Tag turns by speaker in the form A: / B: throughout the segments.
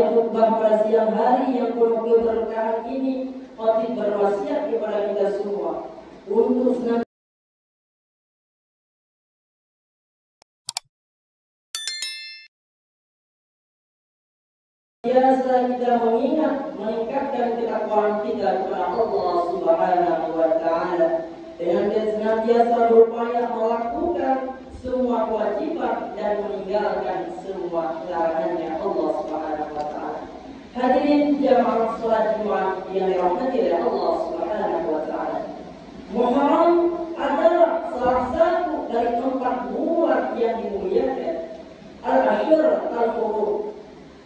A: Pada khutbah pada siang hari yang penuh keberkahan ini, khatib berwasiat kepada kita semua untuk biasa kita meningkatkan ketakwaan kita kepada Allah Subhanahu wa Ta'ala dengan senantiasa berupaya melakukan semua kewajiban dan meninggalkan semua larangannya Allah Subhanahu wa Ta'ala. Hadirin jamaah salat Jumat yang dirahmati oleh Allah Subhanahu wa Ta'ala. Muharram adalah salah satu dari 4 bulan yang dimuliakan. Al-Ashur al-Hurum.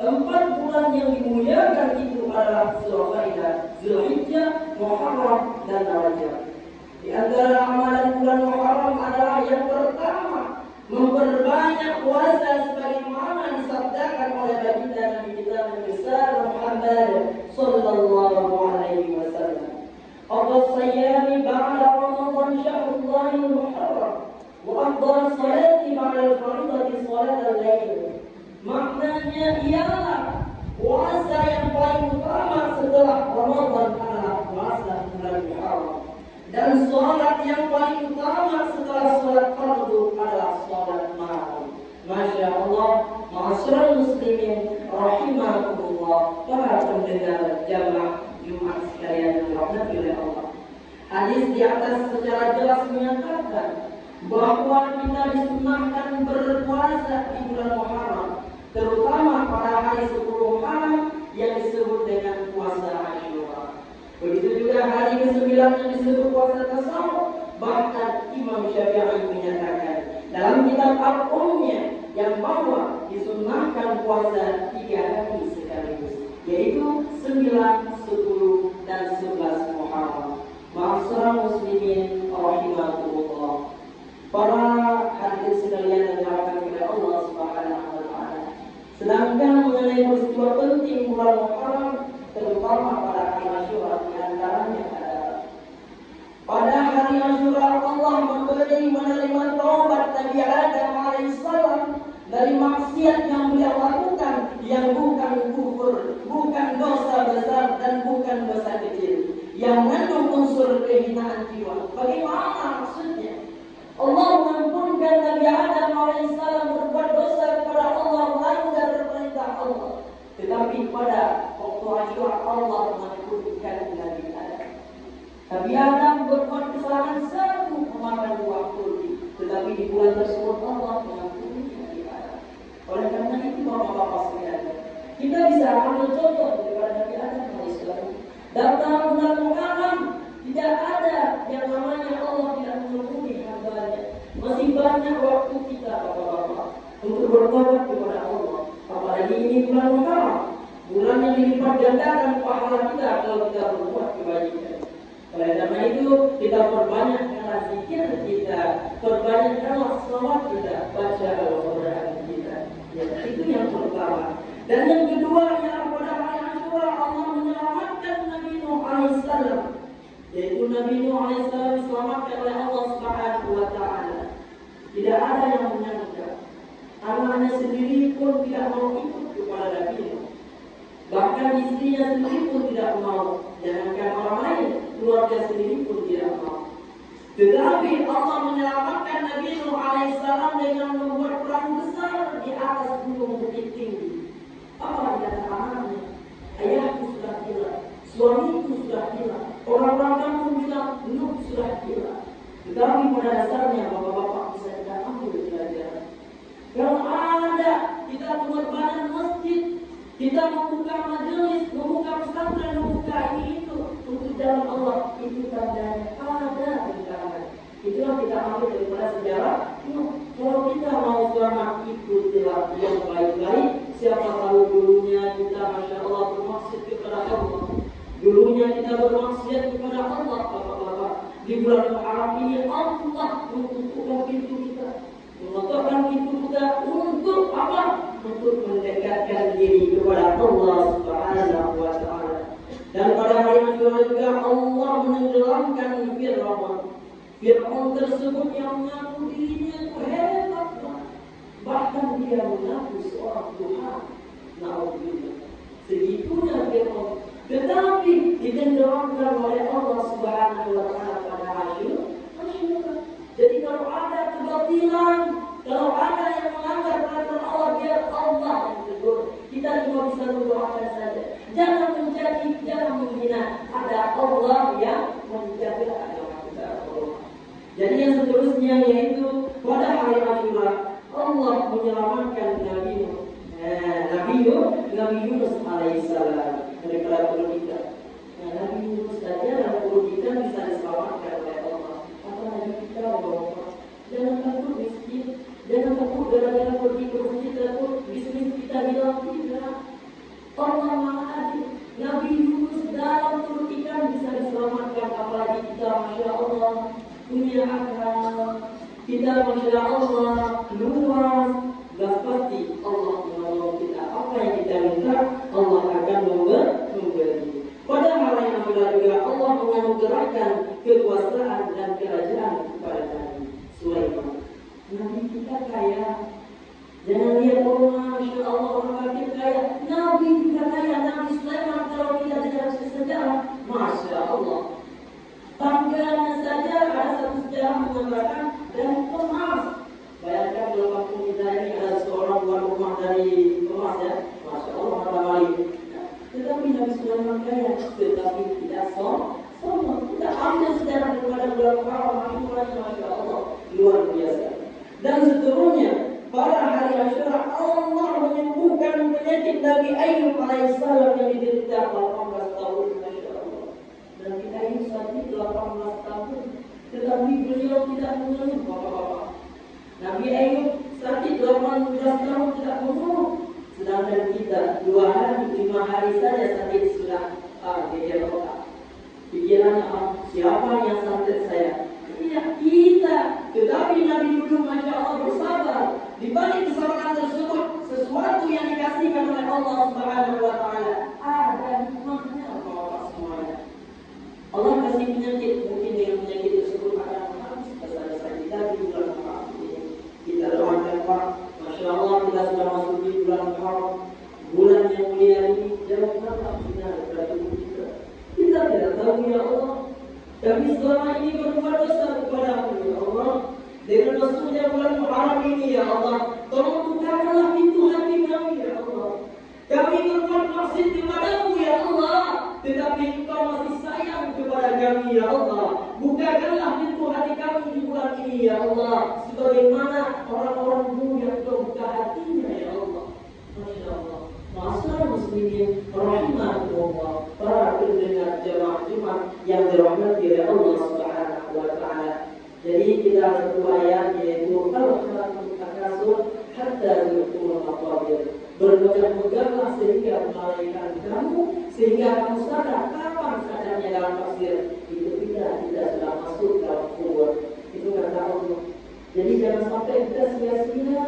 A: 4 bulan yang dimuliakan itu adalah Zulqa'dah, Zulhijjah, Muharram dan Rajab. Di antara amalan bulan Muharram adalah yang pertama, memperbanyak puasa sebagaimana disabdakan oleh baginda Nabi kita Nabi besar Muhammad sallallahu alaihi wasallam. Afdal siyami ba'da Ramadan syahrul Muharram wa afdal salati ba'da al-fardhati salat al-lail. Maknanya ialah puasa yang paling utama setelah Ramadan adalah puasa bulan Muharram. Dan sholat yang paling utama setelah sholat fardu adalah sholat malam. Masya Allah, ma'asyiral muslimin rahimakumullah, para pendengar jamaah Jumat sekalian yang dirahmati oleh Allah. Hadis di atas secara jelas menyatakan bahwa kita disunahkan berpuasa di bulan Muharram, terutama pada hari 10 Muharram yang disebut dengan puasa Asyura. Begitu juga hari ke-9 yang disebut puasa Tasawuf. Bahkan Imam Syafi'i menyatakan dalam kitab Al-Ummiyah yang bahwa disunnahkan puasa 3 hari sekaligus, yaitu 9, 10, dan 11 Muharram. Ma'asyiral muslimin rahimakumullah, para hadirin sekalian yang dirahmati oleh Allah Subhanahu wa Ta'ala. Sedangkan mengenai peristiwa penting bulan Muharram, terutama pada hari Asyura, di antaranya adalah pada hari Asyura Allah menerima taubat Nabi Adam alaihissalam dari maksiat yang beliau lakukan, yang bukan kufur, bukan dosa besar dan bukan dosa kecil, yang mengandung unsur kehinaan jiwa. Bagaimana maksudnya? Allah mengampunkan Nabi Adam alaihissalam berbuat dosa kepada Allah, melanggar perintah Allah. Tetapi pada waktu Asyura Allah mengampunkan Nabi Adam. Nabi Adam berbuat kesalahan 1 memakan buah kurdi, tetapi di bulan tersebut Allah mengampuni Nabi Adam. Oleh karena itu bapak-bapak sekalian, kita bisa ambil contoh daripada Nabi Adam alaihissalam. Datang bulan Muharram, tidak ada yang namanya Allah tidak mengampuni hambanya. Masih banyak waktu kita bapak-bapak untuk bertobat kepada Allah. Apalagi ini bulan Muharram, bulan yang dilipat gandakan pahala kita kalau kita berbuat kebaikan. Oleh karena itu kita perbanyakkanlah zikir kita, perbanyakkanlah selawat kita, baca Al-Quran kita. Ya, itu yang pertama. Dan yang kedua ialah pada hari Asyura Allah menyelamatkan Nabi Nuh alaihissalam, yaitu Nabi Nuh alaihissalam diselamatkan oleh Allah Subhanahu wa Ta'ala. Tidak ada yang menyangka, anaknya sendiri pun tidak mau ikut kepada Nabi Nuh. Bahkan istrinya sendiri pun tidak mau, jangankan orang lain, keluarga sendiri pun tidak mau. Tetapi Allah menyelamatkan Nabi Nuh alaihissalam dengan membuat perang besar di atas gunung bukit tinggi. Apa kata anaknya? Ayahku sudah gila, suamiku sudah gila, orang-orang kampung bilang Nuh sudah gila. Tetapi pada dasarnya bapak-bapak bisa kita ambil pelajaran. Kalau ada kita pengorbanan masjid, kita membuka majelis, membuka pesantren, membuka ini itu untuk jalan Allah, itu tandanya ada rintangan. Itulah kita ambil daripada sejarah. Kalau kita mau selamat, ikutilah yang baik-baik. Siapa tahu dulunya kita Masya Allah bermaksud kepada Allah, dulunya kita bermaksiat kepada Allah. Bapak-bapak, di bulan Muharram ini Allah membuka pintu kita, membukakan pintu kita untuk apa? Untuk mendekatkan diri kepada Allah Subhanahu wa Ta'ala. Dan pada hari Asyura juga Allah menenggelamkan Fir'aun tersebut yang mengaku dirinya hebat, bahkan dia mengaku seorang Tuhan. Na'udzubillah. segitunya firman. Tetapi ditendangkan oleh Allah Subhanahu wa Ta'ala pada Asyura. Jadi kalau ada kebatilan, kalau ada yang melanggar peraturan Allah, biar Allah yang tegur. Kita cuma bisa mendoakan saja. Jangan menjadi, jangan menghina. Ada Allah yang menjaga agama kita. Jadi yang seterusnya yaitu pada hari Asyura Allah menyelamatkan Nabi Yunus alaihissalam daripada pendidikan. Nabi Yunus saja dalam pendidikan bisa diselamatkan oleh Allah. Apalagi kita Bapak, jangan takut miskin, jangan takut gara-gara pergi ke masjid takut bisnis kita hilang, tidak. Allah Maha Adil. Nabi Yunus dalam pendidikan bisa diselamatkan, apalagi kita, masya Allah, punya akal, kita masya Allah luas, gak pasti Allah menolong kita. Apa yang kita minta Allah akan memberi. Pada hal yang juga Allah menganugerahkan kekuasaan dan kerajaan kepada Nabi Sulaiman. Nabi kita kaya. Jangan lihat masya Allah orang kafir kaya. Nabi juga kaya. Nabi Sulaiman kalau kita dengar sejarah, masya Allah. Tangganya saja ada satu sejarah mengatakan dan emas. Bayangkan dalam waktu kita ini ada seorang tuan rumah dari emas ya, masya Allah mata balik. Tetapi Nabi Sulaiman kaya, tetapi tidak sombong. Kita ambil sejarah daripada bulan Muharram, masya Allah luar biasa. Dan seterusnya pada hari Asyura Allah menyembuhkan penyakit Nabi Ayub alaihissalam yang diderita 18 tahun, masya Allah. Dan kita ini sakit 18 tahun, tetapi beliau tidak mengeluh, bapak-bapak. Nabi Ayub sakit 18 tahun tidak mengeluh, sedangkan kita 2 hari, 5 hari saja sakit sudah geger otak. Pikirannya siapa yang sakit saya? Iya kita. Tetapi Nabi dulu masya Allah bersabar. Di balik kesabaran tersebut, sesuatu yang dikasihkan oleh Allah Subhanahu wa Ta'ala ada hikmahnya bapak semuanya. Allah kasih penyakit, mungkin dengan penyakit tersebut akan habis dosa-dosa kita di bulan Muharram ini. Kita doakan Pak, masya Allah kita sudah masuk di bulan Muharram, bulan yang mulia ini. Jangan tetap kita daripada tubuh kita. Kita tidak tahu ya Allah. Kami selama ini berbuat dosa kepada-Mu ya Allah. Dengan masuknya bulan Muharram ini ya Allah, tolong bukakanlah pintu hati kami ya Allah. Kami berbuat maksiat kepada-Mu ya Allah, tetapi Engkau masih sayang kepada kami ya Allah. Bukakanlah pintu hati kami di bulan ini ya Allah, sebagaimana orang-orang dulu yang Engkau buka hatinya ya Allah. Masya Allah. Masyarakat muslimin rahimahullah, para pendengar jemaah Jumat yang dirahmati oleh Allah Subhanahu wa Ta'ala. Jadi kita ada 2 ayat yaitu al-khalaqul takasur hatta zurtumul maqabir. Berpegang-peganglah sehingga melahirkan kamu, sehingga kamu sadar kapan sadarnya dalam tafsir itu kita sudah masuk dalam kubur. Itu kata Allah. Jadi jangan sampai kita sia-sia.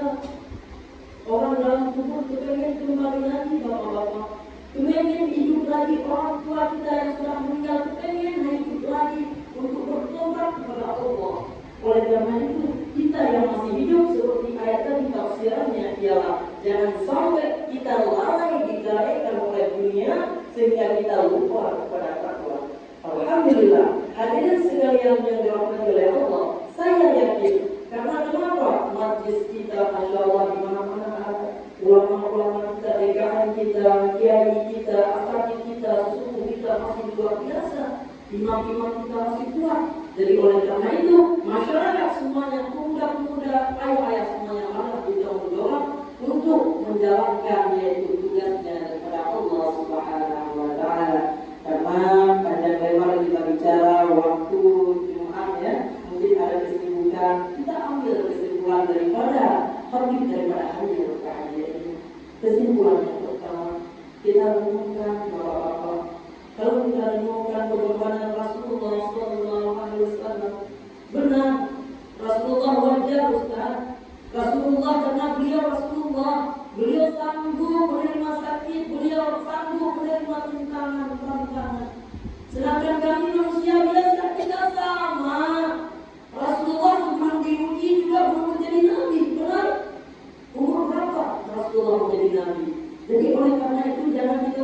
A: Orang dalam kubur kepengen kembali lagi bapak-bapak, kepengen hidup lagi. Orang tua kita yang sudah meninggal kepengen hidup lagi untuk bertobat kepada Allah. Oleh karena itu kita yang masih hidup seperti ayat tadi tafsirannya ialah jangan sampai kita lalai digalaikan oleh dunia sehingga kita lupa kepada takwa. Alhamdulillah hadirin sekalian yang dirahmati oleh Allah, saya yakin karena kenapa majlis kita masya Allah di mana-mana ada ulama-ulama kita, DKM kita, kiai kita, asatid kita, suku kita masih luar biasa, imam-imam kita masih kuat. Jadi oleh karena itu masyarakat semuanya muda-muda, ayah-ayah semuanya malah kita mendorong untuk menjalankan yaitu tugasnya daripada Allah Subhanahu wa Ta'ala. Karena panjang lebar kita bicara waktu Jumat ya, mungkin ada kesibukan, kita ambil kesimpulan daripada hadis daripada hadis ini. Kesimpulan yang pertama, kita renungkan bapak-bapak. Kalau kita renungkan pengorbanan Rasulullah SAW, benar Rasulullah wajar Ustaz. Rasulullah karena beliau sanggup menerima sakit, beliau sanggup menerima tantangan. Sedangkan kami manusia biasa kita sama. Rasulullah sebelum diuji juga belum menjadi nabi, benar? Umur berapa Rasulullah menjadi nabi? Jadi oleh karena itu jangan kita